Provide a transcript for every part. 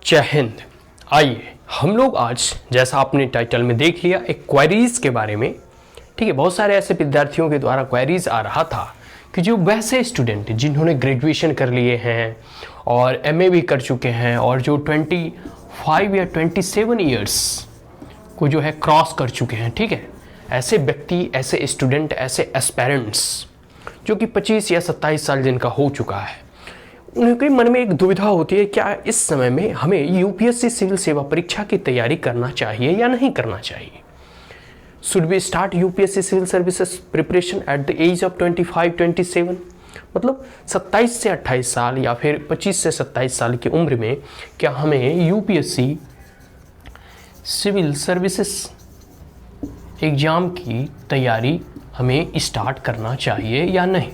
जय हिंद। आइए हम लोग आज, जैसा आपने टाइटल में देख लिया, एक क्वेरीज के बारे में, ठीक है। बहुत सारे ऐसे विद्यार्थियों के द्वारा क्वेरीज आ रहा था कि जो वैसे स्टूडेंट जिन्होंने ग्रेजुएशन कर लिए हैं और एमए भी कर चुके हैं और जो 25 या 27 ईयर्स को जो है क्रॉस कर चुके हैं, ठीक है, ऐसे व्यक्ति, ऐसे स्टूडेंट, ऐसे एस्पेरेंट्स जो कि 25 या 27 साल जिनका हो चुका है, उनके मन में एक दुविधा होती है, क्या इस समय में हमें यूपीएससी सिविल सेवा परीक्षा की तैयारी करना चाहिए या नहीं करना चाहिए। Should we start UPSC civil services preparation at the age of 25-27, मतलब 27 से 28 साल या फिर 25 से 27 साल की उम्र में क्या हमें यूपीएससी सिविल सर्विसेज एग्जाम की तैयारी हमें स्टार्ट करना चाहिए या नहीं,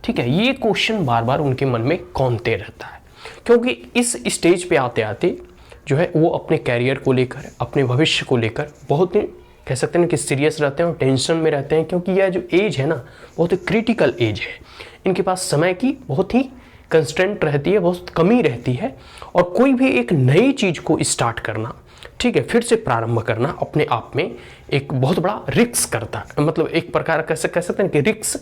ठीक है। ये क्वेश्चन बार बार उनके मन में कौंधते रहता है, क्योंकि इस स्टेज पे आते आते जो है वो अपने कैरियर को लेकर, अपने भविष्य को लेकर बहुत ही कह सकते हैं कि सीरियस रहते हैं और टेंशन में रहते हैं, क्योंकि यह जो एज है ना, बहुत ही क्रिटिकल एज है। इनके पास समय की बहुत ही कंस्टेंट रहती है, बहुत कमी रहती है, और कोई भी एक नई चीज़ को स्टार्ट करना, ठीक है, फिर से प्रारंभ करना अपने आप में एक बहुत बड़ा रिस्क करता है। मतलब एक प्रकार कैसे कह सकते हैं कि रिस्क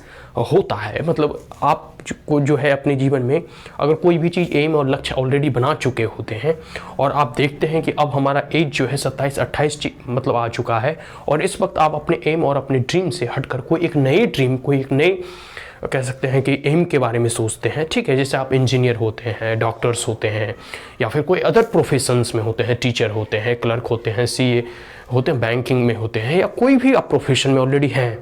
होता है। मतलब आप को जो है अपने जीवन में अगर कोई भी चीज़ एम और लक्ष्य ऑलरेडी बना चुके होते हैं और आप देखते हैं कि अब हमारा एज जो है 27-28 मतलब आ चुका है, और इस वक्त आप अपने एम और अपने ड्रीम से हटकर कोई एक नए ड्रीम, कोई एक नए कह सकते हैं कि एम के बारे में सोचते हैं, ठीक है। जैसे आप इंजीनियर होते हैं, डॉक्टर्स होते हैं, या फिर कोई अदर प्रोफेशंस में होते हैं, टीचर होते हैं, क्लर्क होते हैं, सीए होते हैं, बैंकिंग में होते हैं, या कोई भी आप प्रोफेशन में ऑलरेडी हैं,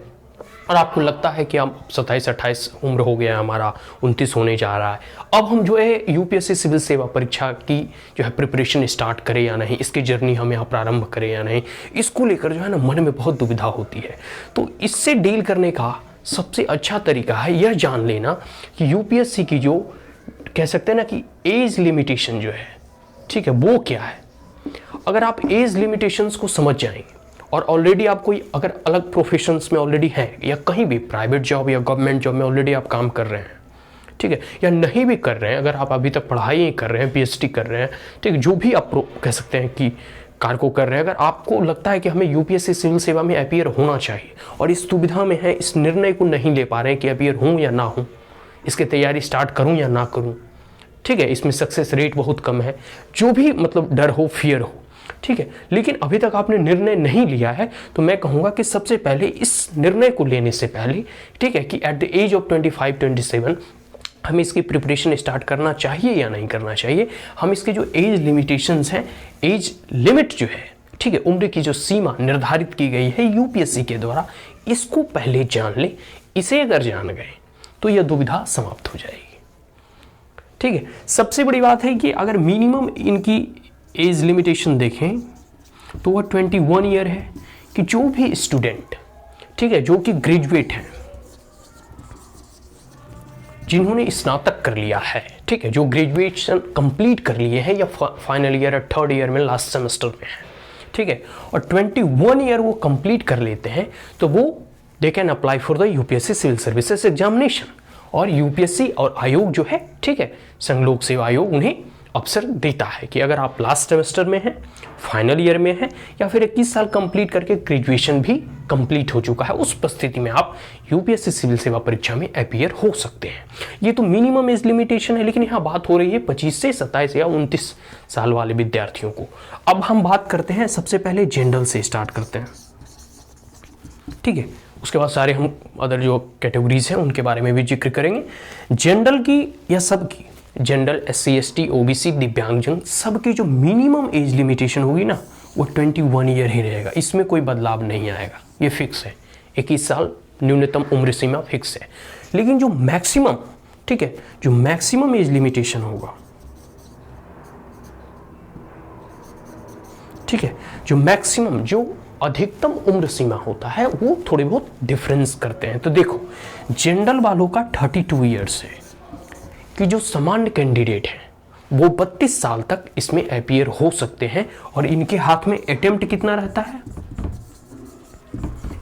और आपको लगता है कि हम 27-28 उम्र हो गया है हमारा, 29 होने जा रहा है, अब हम जो है यूपीएससी सिविल सेवा परीक्षा की जो है प्रिपरेशन स्टार्ट करें या नहीं, इसकी जर्नी हम यहाँ प्रारंभ करें या नहीं, इसको लेकर जो है ना मन में बहुत दुविधा होती है। तो इससे डील करने का सबसे अच्छा तरीका है यह जान लेना कि यूपीएससी की जो कह सकते हैं ना कि एज लिमिटेशन जो है, ठीक है, वो क्या है। अगर आप एज लिमिटेशंस को समझ जाएंगे और ऑलरेडी आप कोई अगर अलग प्रोफेशंस में ऑलरेडी हैं, या कहीं भी प्राइवेट जॉब या गवर्नमेंट जॉब में ऑलरेडी आप काम कर रहे हैं, ठीक है, या नहीं भी कर रहे हैं, अगर आप अभी तक पढ़ाई ही कर रहे हैं, पीएचडी कर रहे हैं, ठीक है, जो भी आप कह सकते हैं कि कार्य को कर रहे हैं, अगर आपको लगता है कि हमें यूपीएससी सिविल सेवा में अपीयर होना चाहिए और इस दुविधा में है, इस निर्णय को नहीं ले पा रहे हैं कि अपीयर हूँ या ना हूँ, इसकी तैयारी स्टार्ट करूँ या ना करूँ, ठीक है, इसमें सक्सेस रेट बहुत कम है, जो भी मतलब डर हो, फियर हो, ठीक है, लेकिन अभी तक आपने निर्णय नहीं लिया है, तो मैं कहूँगा कि सबसे पहले इस निर्णय को लेने से पहले, ठीक है, कि एट द एज ऑफ 25-27 हमें इसकी प्रिपरेशन स्टार्ट करना चाहिए या नहीं करना चाहिए, हम इसके जो एज लिमिटेशंस हैं, एज लिमिट जो है, ठीक है, उम्र की जो सीमा निर्धारित की गई है यूपीएससी के द्वारा, इसको पहले जान ले। इसे अगर जान गए तो यह दुविधा समाप्त हो जाएगी, ठीक है। सबसे बड़ी बात है कि अगर मिनिमम इनकी एज लिमिटेशन देखें तो वह 21 ईयर है, कि जो भी स्टूडेंट, ठीक है, जो कि ग्रेजुएट हैं, जिन्होंने स्नातक कर लिया है, ठीक है, जो ग्रेजुएशन कंप्लीट कर लिए हैं या फाइनल ईयर या थर्ड ईयर में लास्ट सेमेस्टर में है, ठीक है, और 21 ईयर वो कंप्लीट कर लेते हैं, तो वो they can apply for the UPSC civil services examination, और यूपीएससी और आयोग जो है, ठीक है, संघ लोक सेवा आयोग उन्हें अवसर देता है कि अगर आप लास्ट सेमेस्टर में हैं, फाइनल ईयर में हैं, या फिर 21 साल कंप्लीट करके ग्रेजुएशन भी कंप्लीट हो चुका है, उस परिस्थिति में आप यूपीएससी सिविल सेवा परीक्षा में अपीयर हो सकते हैं। ये तो मिनिमम एज लिमिटेशन है, लेकिन यहाँ बात हो रही है 25 से 27 या 29 साल वाले विद्यार्थियों को। अब हम बात करते हैं, सबसे पहले जनरल से स्टार्ट करते हैं, ठीक है, उसके बाद सारे हम अदर जो कैटेगरीज हैं उनके बारे में भी जिक्र करेंगे। जनरल की या सबकी, जनरल, SC ST OBC दिव्यांगजन, सबकी जो मिनिमम एज लिमिटेशन होगी ना, वो 21 ईयर ही रहेगा, इसमें कोई बदलाव नहीं आएगा, ये फिक्स है। 21 साल न्यूनतम उम्र सीमा फिक्स है। लेकिन जो मैक्सिमम, ठीक है, जो मैक्सिमम एज लिमिटेशन होगा, ठीक है, जो मैक्सिमम, जो अधिकतम उम्र सीमा होता है, वो थोड़े बहुत डिफरेंस करते हैं। तो देखो, जनरल वालों का 32 ईयर्स है, कि जो सामान्य कैंडिडेट हैं वो 32 साल तक इसमें अपीयर हो सकते हैं, और इनके हाथ में अटेम्प्ट कितना रहता है,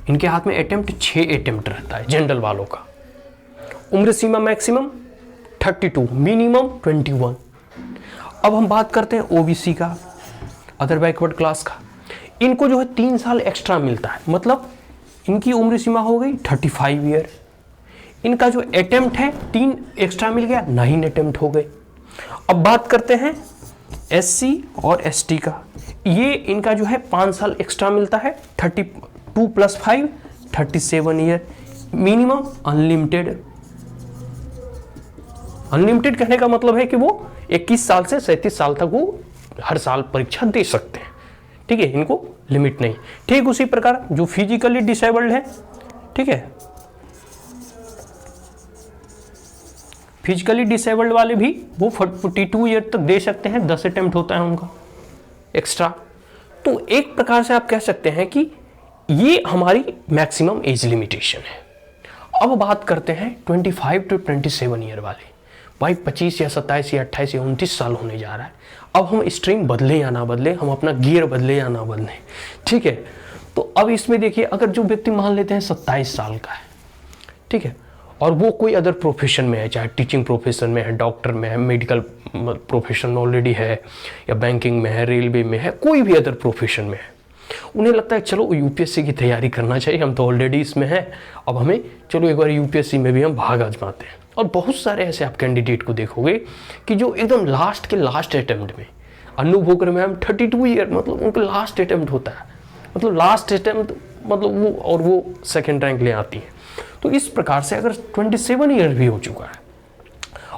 इनके हाथ में अटेम्प्ट 6 अटेम्प्ट रहता है जनरल वालों का। उम्र सीमा मैक्सिमम 32, मिनिमम 21। अब हम बात करते हैं ओबीसी का, अदर बैकवर्ड क्लास का। इनको जो है 3 साल एक्स्ट्रा मिलता है, मतलब इनकी उम्र सीमा हो गई 35 ईयर। इनका जो अटेम्प्ट है 3 एक्स्ट्रा मिल गया, 9 अटेम्प्ट हो गए। अब बात करते हैं एससी और एसटी का। ये इनका जो है 5 साल एक्स्ट्रा मिलता है, 32 + 5 37 ईयर। Minimum unlimited. अनलिमिटेड कहने का मतलब है कि वो 21 साल से 37 साल तक वो हर साल परीक्षा दे सकते हैं, ठीक है, इनको लिमिट नहीं। ठीक उसी प्रकार जो फिजिकली डिसेबल्ड है, ठीक है, फिजिकली डिसेबल्ड वाले भी वो 42 ईयर तक दे सकते हैं, 10 अटेम्प्ट होता है उनका एक्स्ट्रा। तो एक प्रकार से आप कह सकते हैं कि ये हमारी मैक्सिमम एज लिमिटेशन है। अब बात करते हैं 25 to 27 ईयर वाले। भाई 25 या 27 या 28 या 29 साल होने जा रहा है। अब हम स्ट्रीम बदले या ना बदले, हम अपना गियर बदले या ना बदले, ठीक है। तो अब इसमें देखिए, अगर जो व्यक्ति मान लेते हैं 27 साल का है, ठीक है, और वो कोई अदर प्रोफेशन में है, चाहे टीचिंग प्रोफेशन में है, डॉक्टर में है, मेडिकल प्रोफेशन ऑलरेडी है, या बैंकिंग में है, रेलवे में है, कोई भी अदर प्रोफेशन में है, उन्हें लगता है चलो यूपीएससी की तैयारी करना चाहिए, हम तो ऑलरेडी इसमें हैं, अब हमें चलो एक बार यूपीएससी में भी हम भाग आजमाते हैं। और बहुत सारे ऐसे आप कैंडिडेट को देखोगे कि जो एकदम लास्ट के लास्ट अटेम्प्ट में, अनु भोकर मैम 32 ईयर, मतलब उनका लास्ट अटेम्प्ट होता है, मतलब लास्ट अटेम्प्ट, मतलब वो, और वो सेकेंड रैंक ले आती है। तो इस प्रकार से अगर 27 ईयर भी हो चुका है,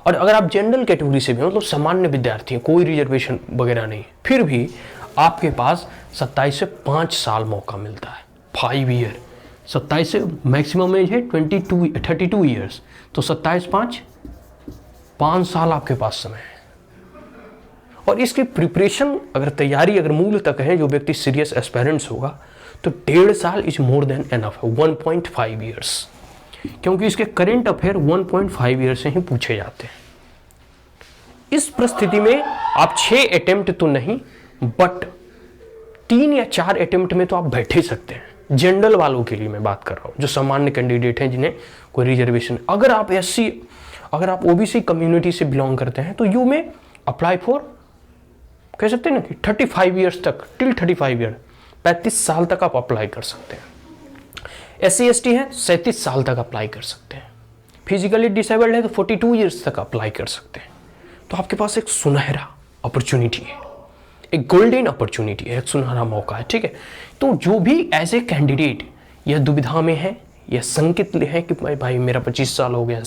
और अगर आप जनरल कैटेगरी से भी, मतलब सामान्य विद्यार्थी हैं, कोई रिजर्वेशन वगैरह नहीं, फिर भी आपके पास 27 से 5 साल मौका मिलता है, 5 ईयर। 27 से मैक्सिमम एज है 32 ईयर्स, तो 27 5 साल आपके पास समय है। और इसकी प्रिपरेशन, अगर तैयारी, अगर मूल तक है, जो व्यक्ति सीरियस एस्पिरेंट्स होगा, तो 1.5 साल इज मोर देन एनफ है, 1.5 ईयर्स, क्योंकि इसके करंट अफेयर 1.5 ईयर से ही पूछे जाते हैं। इस परिस्थिति में आप 6 अटेम्प्ट तो नहीं, बट 3 या 4 अटेम्प्ट में तो आप बैठ ही सकते हैं। जनरल वालों के लिए मैं बात कर रहा हूँ, जो सामान्य कैंडिडेट हैं, जिन्हें कोई रिजर्वेशन। अगर आप एससी, अगर आप ओबीसी कम्युनिटी से बिलोंग करते हैं, तो यू में अप्लाई फॉर, कह सकते हैं ना कि 35 ईयर्स तक, टिल 35 ईयर, 35 साल तक आप अप्लाई कर सकते हैं। एससी एसटी है 37 साल तक अप्लाई कर सकते हैं। फिजिकली डिसेबल्ड है तो 42 ईयर्स तक अप्लाई कर सकते हैं। तो आपके पास एक सुनहरा अपॉर्चुनिटी है, एक गोल्डन अपॉर्चुनिटी है, एक सुनहरा मौका है, ठीक है। तो जो भी एज ए कैंडिडेट या दुविधा में है या संकित है कि भाई मेरा 25 साल हो गया,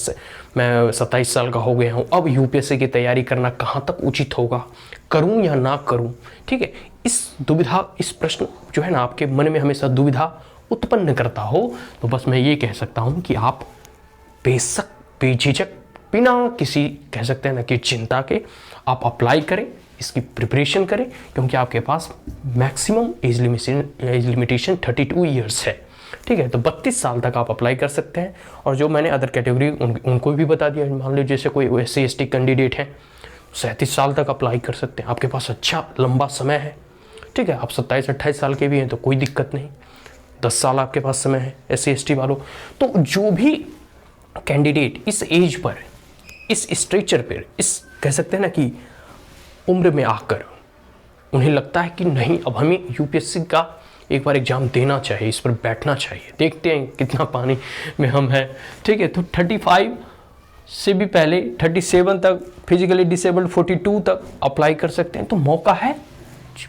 मैं 27 साल का हो गया हूँ, अब यूपीएससी की तैयारी करना कहाँ तक उचित होगा, करूँ या ना करूँ, ठीक है, इस दुविधा, इस प्रश्न जो है ना आपके मन में हमेशा दुविधा उत्पन्न करता हो, तो बस मैं ये कह सकता हूँ कि आप बेशक बेझिझक, बिना किसी, कह सकते हैं ना कि चिंता के, आप अप्लाई करें, इसकी प्रिपरेशन करें, क्योंकि आपके पास मैक्सिमम एज लिमिटेशन 32 ईयर्स है, ठीक है। तो 32 साल तक आप अप्लाई कर सकते हैं। और जो मैंने अदर कैटेगरी उनको भी बता दिया, मान लीजिए जैसे कोई एससी एसटी कैंडिडेट हैं, 37 साल तक अप्लाई कर सकते हैं, आपके पास अच्छा लंबा समय है, ठीक है। आप 27-28 साल के भी हैं तो कोई दिक्कत नहीं, 10 साल आपके पास समय है एससी एसटी वालों। तो जो भी कैंडिडेट इस एज पर, इस स्ट्रेचर पर, इस कह सकते हैं ना कि उम्र में आकर उन्हें लगता है कि नहीं, अब हमें यूपीएससी का एक बार एग्जाम देना चाहिए, इस पर बैठना चाहिए, देखते हैं कितना पानी में हम हैं, ठीक है। तो 35 से भी पहले 37 तक, फिजिकली डिसेबल्ड 42 तक अप्लाई कर सकते हैं। तो मौका है,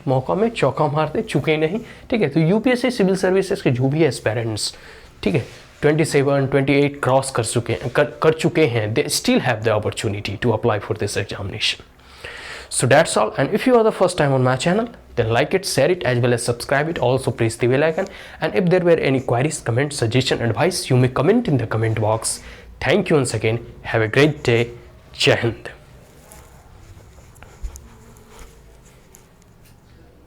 मौका में चौका मारते चुके नहीं, ठीक है। तो यूपीएससी सिविल सर्विसेज के जो भी एस्पिरेंट्स, ठीक है, 27-28 क्रॉस कर चुके हैं, they still have the opportunity to apply for this examination. So that's all, and if you are the first time on my channel, then like it, share it, as well as subscribe it. Also press the bell icon, and if there were any queries, comments, suggestion, advice, you may comment in the comment box. Thank you once again. Have a great day. Jai Hind.